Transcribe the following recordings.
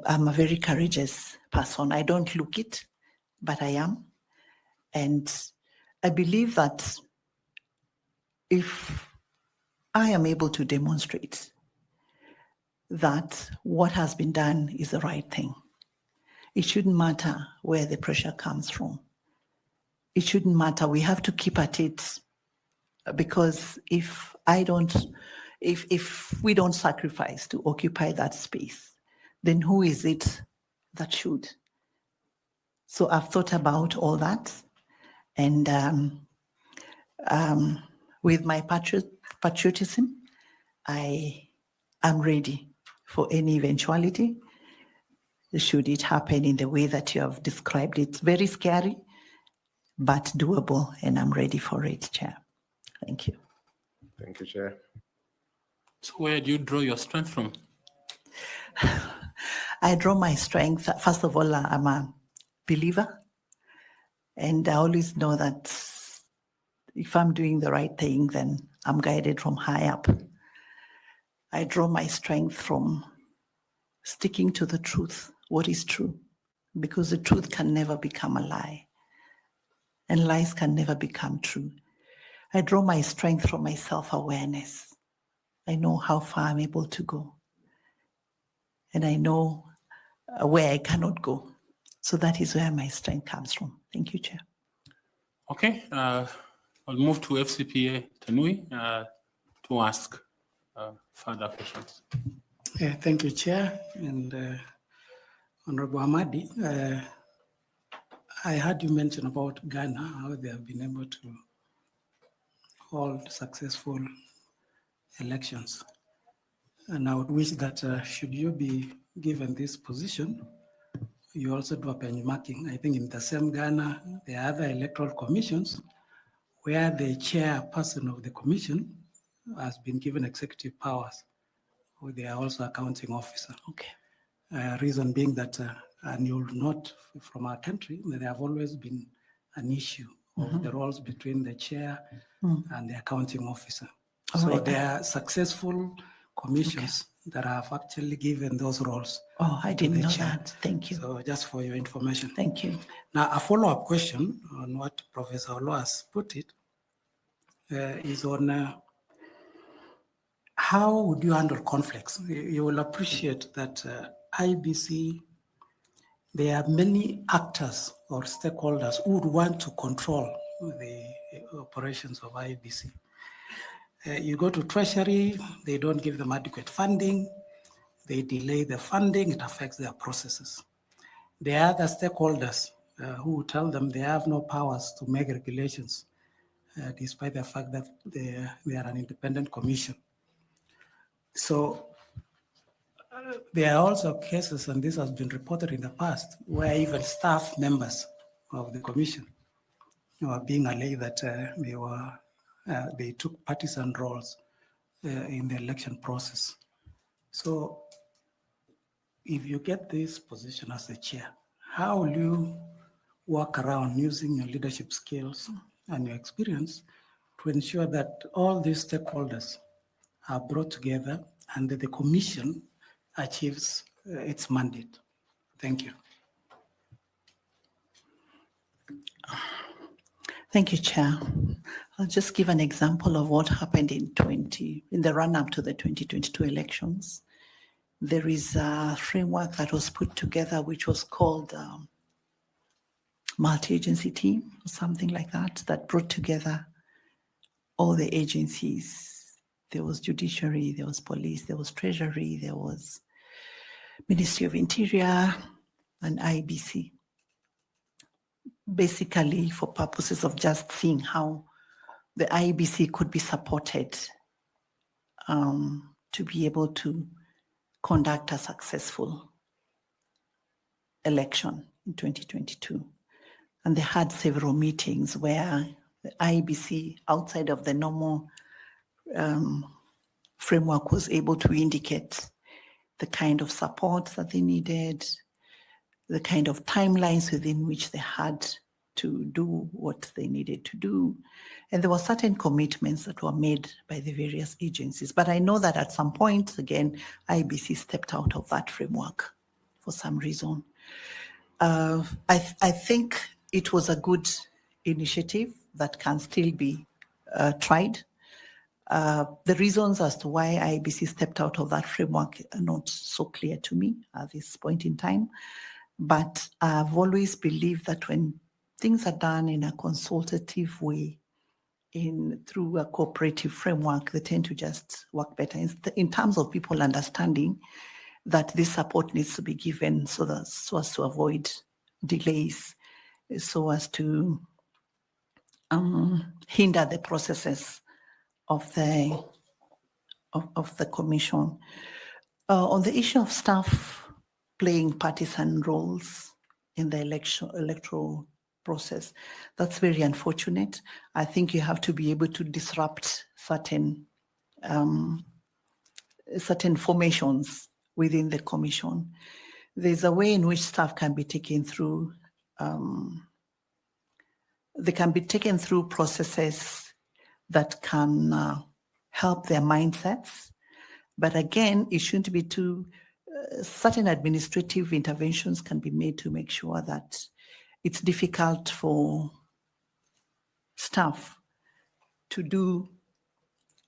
I'm a very courageous person. I don't look it, but I am. And I believe that if I am able to demonstrate that what has been done is the right thing, it shouldn't matter where the pressure comes from. It shouldn't matter. We have to keep at it, because if we don't sacrifice to occupy that space, then who is it that should? So I've thought about all that, and with my patriotism, I am ready for any eventuality, should it happen in the way that you have described it. Very scary, but doable, and I'm ready for it, Chair. Thank you. Thank you, Chair. So where do you draw your strength from? I draw my strength, first of all, I'm a believer, and I always know that if I'm doing the right thing, then I'm guided from high up. I draw my strength from sticking to the truth, what is true, because the truth can never become a lie, and lies can never become true. I draw my strength from my self-awareness. I know how far I'm able to go, and I know where I cannot go. So that is where my strength comes from. Thank you, Chair. Okay, I'll move to FCPA Tanui to ask further questions. Thank you, Chair, and Honorable Amadi. I heard you mention about Ghana, how they have been able to hold successful elections. And I would wish that should you be given this position, you also do a benchmarking. I think in the same Ghana, there are other electoral commissions where the chairperson of the commission has been given executive powers, or they are also accounting officer. Okay. Reason being that, and you'll note from our country, there have always been an issue of the roles between the chair and the accounting officer. So right. there are successful commissions that have actually given those roles. Oh, I didn't know chair. that. Thank you. So just for your information. Thank you. Now, a follow-up question on what Professor Olo has put it is on how would you handle conflicts? You will appreciate that IEBC, there are many actors or stakeholders who would want to control the operations of IEBC. You go to Treasury, they don't give them adequate funding, they delay the funding, it affects their processes. There are other stakeholders who tell them they have no powers to make regulations, despite the fact that they are an independent commission. So there are also cases, and this has been reported in the past, where even staff members of the commission are being alleged that they took partisan roles in the election process. So if you get this position as the chair, how will you work around using your leadership skills and your experience to ensure that all these stakeholders are brought together and that the commission achieves its mandate? Thank you. Thank you, Chair. I'll just give an example of what happened in the run-up to the 2022 elections. There is a framework that was put together, which was called multi-agency team, or something like that, that brought together all the agencies. There was judiciary, there was police, there was treasury, there was Ministry of Interior, and Iebc. Basically, for purposes of just seeing how the Iebc could be supported to be able to conduct a successful election in 2022. And they had several meetings where the Iebc, outside of the normal framework, was able to indicate the kind of support that they needed, the kind of timelines within which they had to do what they needed to do. And there were certain commitments that were made by the various agencies. But I know that at some point, again, IEBC stepped out of that framework for some reason. I think it was a good initiative that can still be tried. The reasons as to why IEBC stepped out of that framework are not so clear to me at this point in time. But I've always believed that when things are done in a consultative way, through a cooperative framework, they tend to just work better in terms of people understanding that this support needs to be given so as to avoid delays, so as to hinder the processes of the commission. On the issue of staff playing partisan roles in the electoral process, that's very unfortunate. I think you have to be able to disrupt certain formations within the commission. There's a way in which staff can be taken through. They can be taken through processes that can help their mindsets. But again, it shouldn't be too, certain administrative interventions can be made to make sure that it's difficult for staff to do,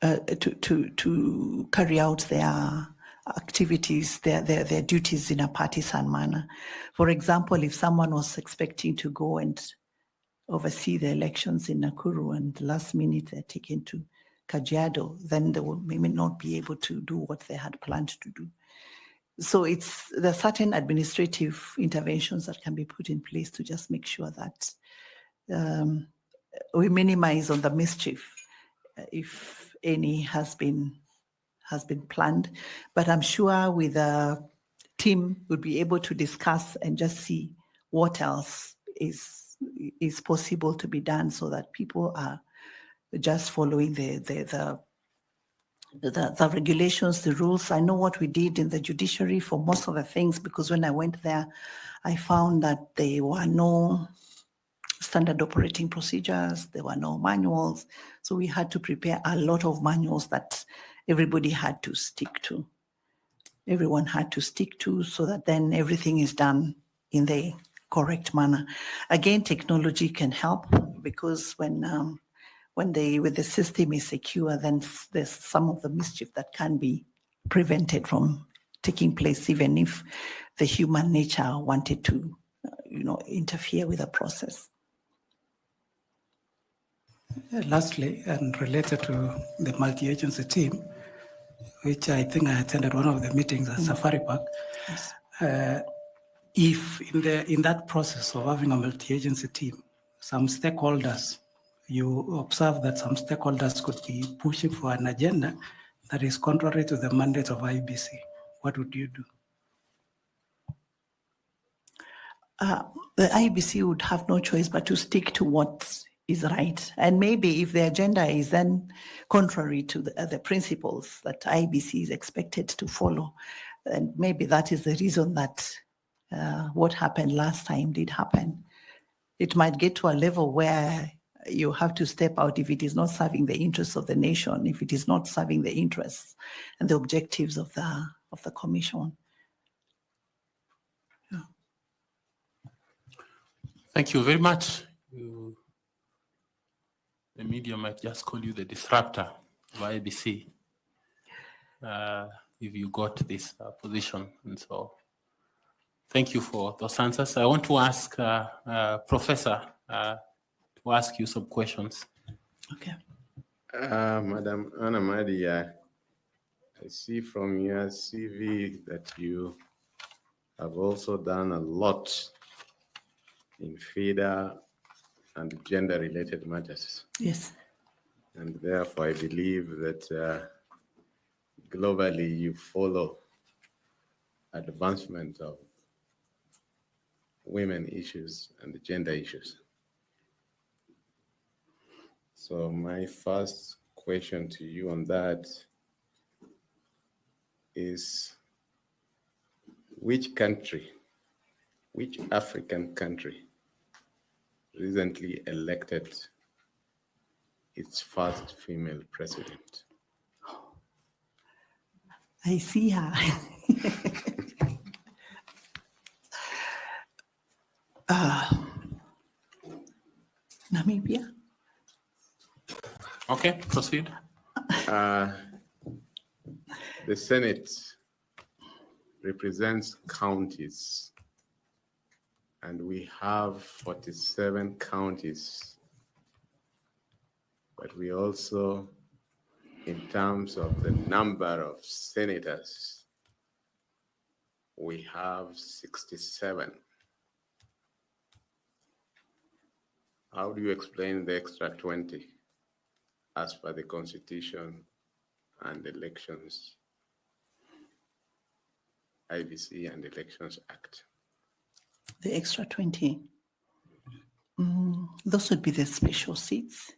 to carry out their activities, their duties in a partisan manner. For example, if someone was expecting to go and oversee the elections in Nakuru and last minute they're taken to Kajiado, then they will maybe not be able to do what they had planned to do. So there are certain administrative interventions that can be put in place to just make sure that we minimize on the mischief, if any has been planned. But I'm sure with a team we'll be able to discuss and just see what else is possible to be done so that people are just following the regulations, the rules. I know what we did in the judiciary for most of the things, because when I went there, I found that there were no standard operating procedures, there were no manuals. So we had to prepare a lot of manuals that everybody had to stick to. Everyone had to stick to, so that then everything is done in the correct manner. Again, technology can help, because when the system is secure, then there's some of the mischief that can be prevented from taking place, even if the human nature wanted to, interfere with the process. Lastly, and related to the multi-agency team, which I think I attended one of the meetings at Safari Park. Yes. If in that process of having a multi-agency team, some stakeholders, you observe that some stakeholders could be pushing for an agenda that is contrary to the mandate of IEBC, what would you do? The IEBC would have no choice but to stick to what is right. And maybe if the agenda is then contrary to the principles that IEBC is expected to follow, then maybe that is the reason that what happened last time did happen. It might get to a level where you have to step out if it is not serving the interests of the nation, if it is not serving the interests and the objectives of the commission. Yeah. Thank you very much. The media might just call you the disruptor of IEBC if you got this position. And so thank you for those answers. I want to ask Professor to ask you some questions. Okay. Madam Amadi, I see from your CV that you have also done a lot in FIDA and gender-related matters. Yes. And therefore, I believe that globally you follow advancement of women issues and gender issues. So my first question to you on that is, which African country recently elected its first female president? I see her. Namibia. Okay, proceed. The Senate represents counties, and we have 47 counties. But we also, in terms of the number of senators, we have 67. How do you explain the extra 20 as per the Constitution and Elections, Iebc and Elections Act? The extra 20. Those would be the special seats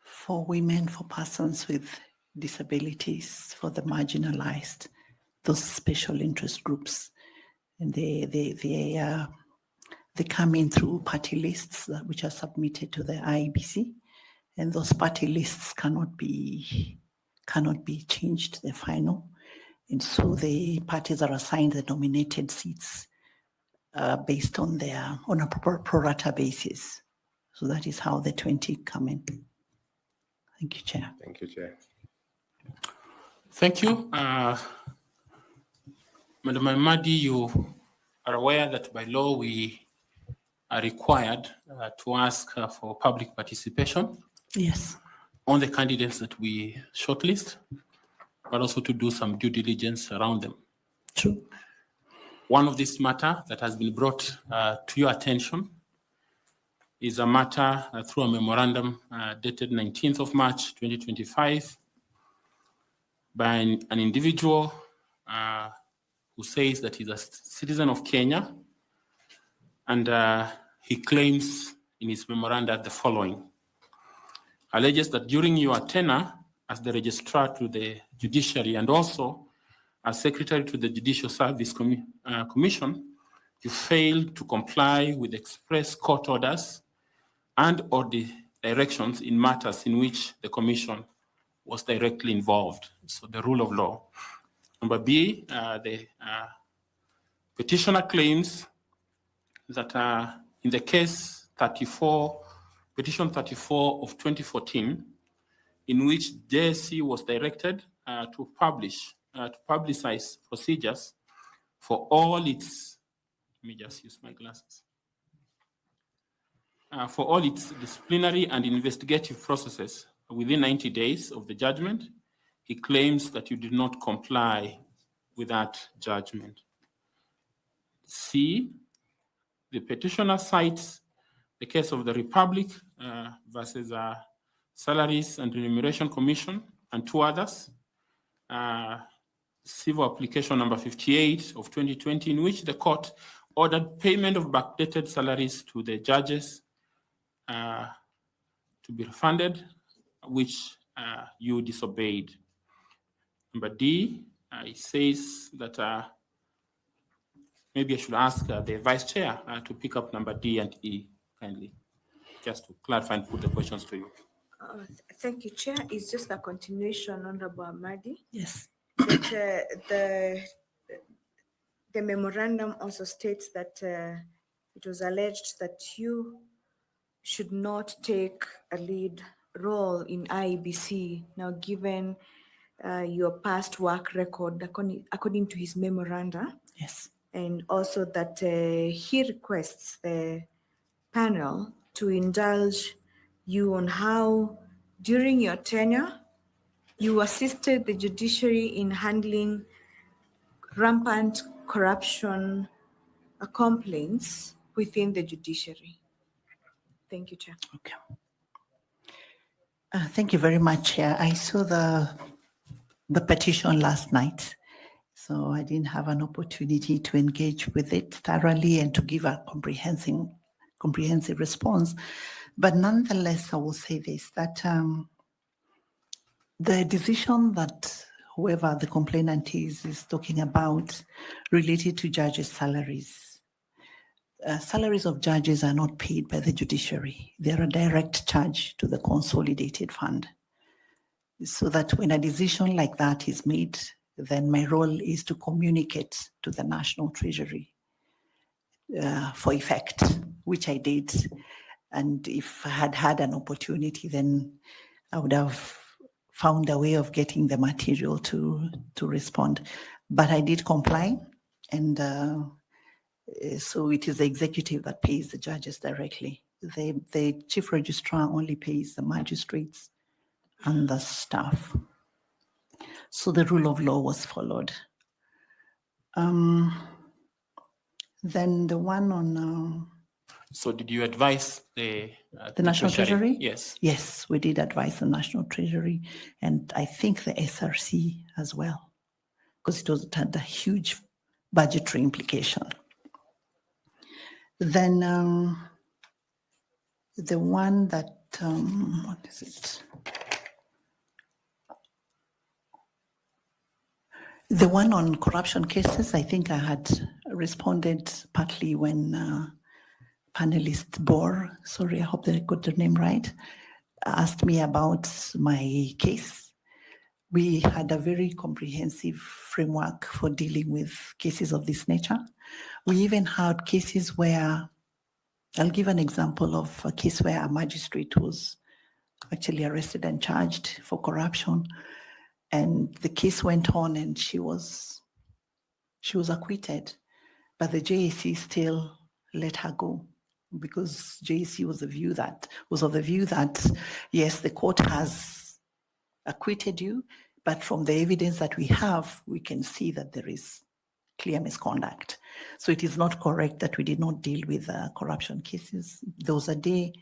for women, for persons with disabilities, for the marginalized, those special interest groups. And they come in through party lists which are submitted to the Iebc, and those party lists cannot be changed, they're final. And so the parties are assigned the nominated seats based on a pro rata basis. So that is how the 20 come in. Thank you, Chair. Thank you, Chair. Thank you. Madam Amadi, you are aware that by law we are required to ask for public participation. Yes. On the candidates that we shortlist, but also to do some due diligence around them. True. One of this matter that has been brought to your attention is a matter through a memorandum dated 19th of March, 2025 by an individual who says that he's a citizen of Kenya, and he claims in his memoranda the following. Alleges that during your tenure as the registrar to the judiciary and also as secretary to the Judicial Service Commission, you failed to comply with express court orders and or the directions in matters in which the commission was directly involved. So the rule of law. Number B, the petitioner claims that in the case 34, petition 34 of 2014, in which JSC was directed to publicize procedures for all its, let me just use my glasses, for all its disciplinary and investigative processes within 90 days of the judgment. He claims that you did not comply with that judgment. C, the petitioner cites the case of the Republic versus Salaries and Remuneration Commission and two others, civil application number 58 of 2020, in which the court ordered payment of backdated salaries to the judges to be refunded, which you disobeyed. Number D, it says that maybe I should ask the Vice Chair to pick up number D and E kindly, just to clarify and put the questions to you. Thank you, Chair. It's just a continuation, Honorable Amadi. Yes. That, the memorandum also states that it was alleged that you should not take a lead role in Iebc, now given your past work record, according to his memoranda. Yes. And also that he requests the panel to indulge you on how, during your tenure, you assisted the judiciary in handling rampant corruption complaints within the judiciary. Thank you, Chair. Okay. Thank you very much, Chair. I saw the petition last night, so I didn't have an opportunity to engage with it thoroughly and to give a comprehensive response. But nonetheless, I will say this, that the decision that whoever the complainant is talking about related to judges' salaries. Salaries of judges are not paid by the judiciary. They are a direct charge to the consolidated fund. So that when a decision like that is made then my role is to communicate to the National Treasury for effect, which I did. And if I had had an opportunity, then I would have found a way of getting the material to respond. But I did comply, and so it is the executive that pays the judges directly. The chief registrar only pays the magistrates and the staff. So the rule of law was followed. Then the one on So did you advise the National Treasury? Yes. Yes, we did advise the National Treasury, and I think the SRC as well, because it had a huge budgetary implication. Then the one that, what is it? The one on corruption cases, I think I had responded partly when panelist Bor, sorry, I hope that I got the name right, asked me about my case. We had a very comprehensive framework for dealing with cases of this nature. We even had cases where, I'll give an example of a case where a magistrate was actually arrested and charged for corruption. And the case went on and she was acquitted, but the JAC still let her go because JAC was of the view that yes, the court has acquitted you, but from the evidence that we have, we can see that there is clear misconduct. So it is not correct that we did not deal with corruption cases. There was a day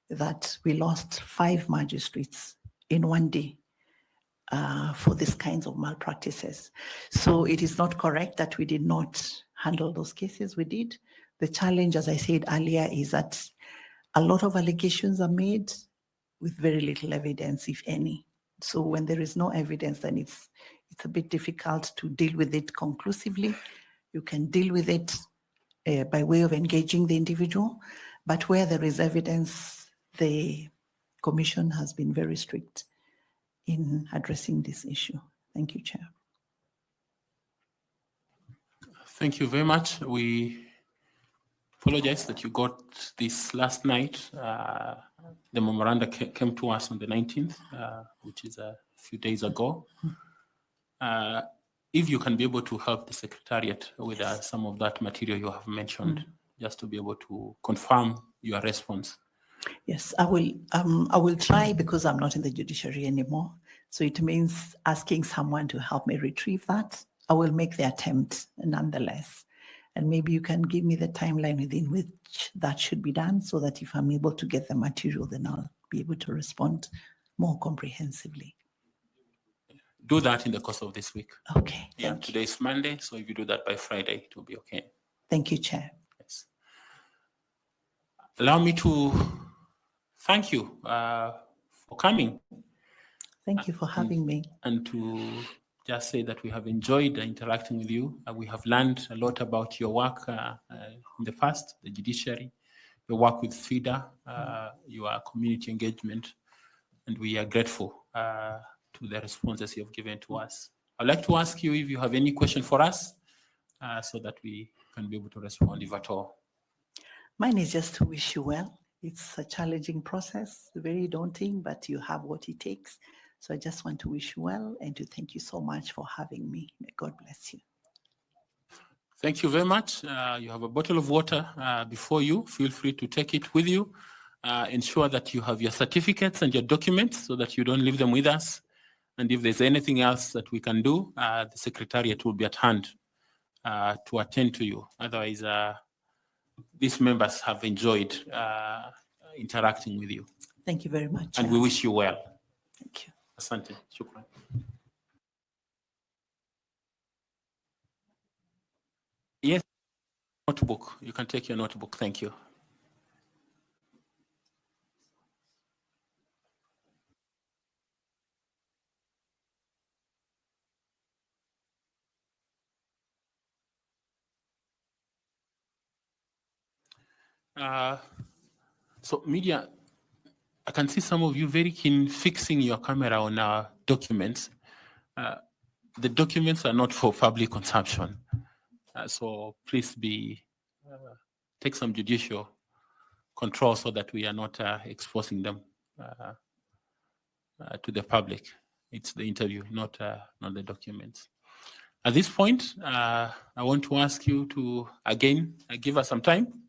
that we lost 5 magistrates in one day for these kinds of malpractices. So it is not correct that we did not handle those cases. We did. The challenge, as I said earlier, is that a lot of allegations are made with very little evidence, if any. So when there is no evidence, then it's a bit difficult to deal with it conclusively. You can deal with it by way of engaging the individual, but where there is evidence, the Commission has been very strict in addressing this issue. Thank you, Chair. Thank you very much. We apologize that you got this last night. The memoranda came to us on the 19th, which is a few days ago. If you can be able to help the Secretariat with some of that material you have mentioned, just to be able to confirm your response. Yes, I will try because I'm not in the judiciary anymore. So it means asking someone to help me retrieve that. I will make the attempt nonetheless. And maybe you can give me the timeline within which that should be done so that if I'm able to get the material, then I'll be able to respond more comprehensively. Do that in the course of this week. Okay. Yeah, Thank today is Monday, so if you do that by Friday, it will be okay. Thank you, Chair. Yes. Allow me to thank you for coming. Thank you for having me. And to just say that we have enjoyed interacting with you. We have learned a lot about your work in the past, the judiciary, your work with FIDA, your community engagement, and we are grateful to the responses you have given to us. I'd like to ask you if you have any question for us so that we can be able to respond if at all. Mine is just to wish you well. It's a challenging process, very daunting, but you have what it takes. So I just want to wish you well and to thank you so much for having me. May God bless you. Thank you very much. You have a bottle of water before you. Feel free to take it with you. Ensure that you have your certificates and your documents so that you don't leave them with us. And if there's anything else that we can do, the Secretariat will be at hand to attend to you. Otherwise, these members have enjoyed interacting with you. Thank you very much. And we wish you well. Thank you. Asante. Shukran. Yes, notebook. You can take your notebook. Thank you. So media, I can see some of you very keen fixing your camera on our documents. the documents are not for public consumption. So please take some judicial control so that we are not exposing them to the public. It's the interview, not the documents. At this point, I want to ask you to, again, give us some time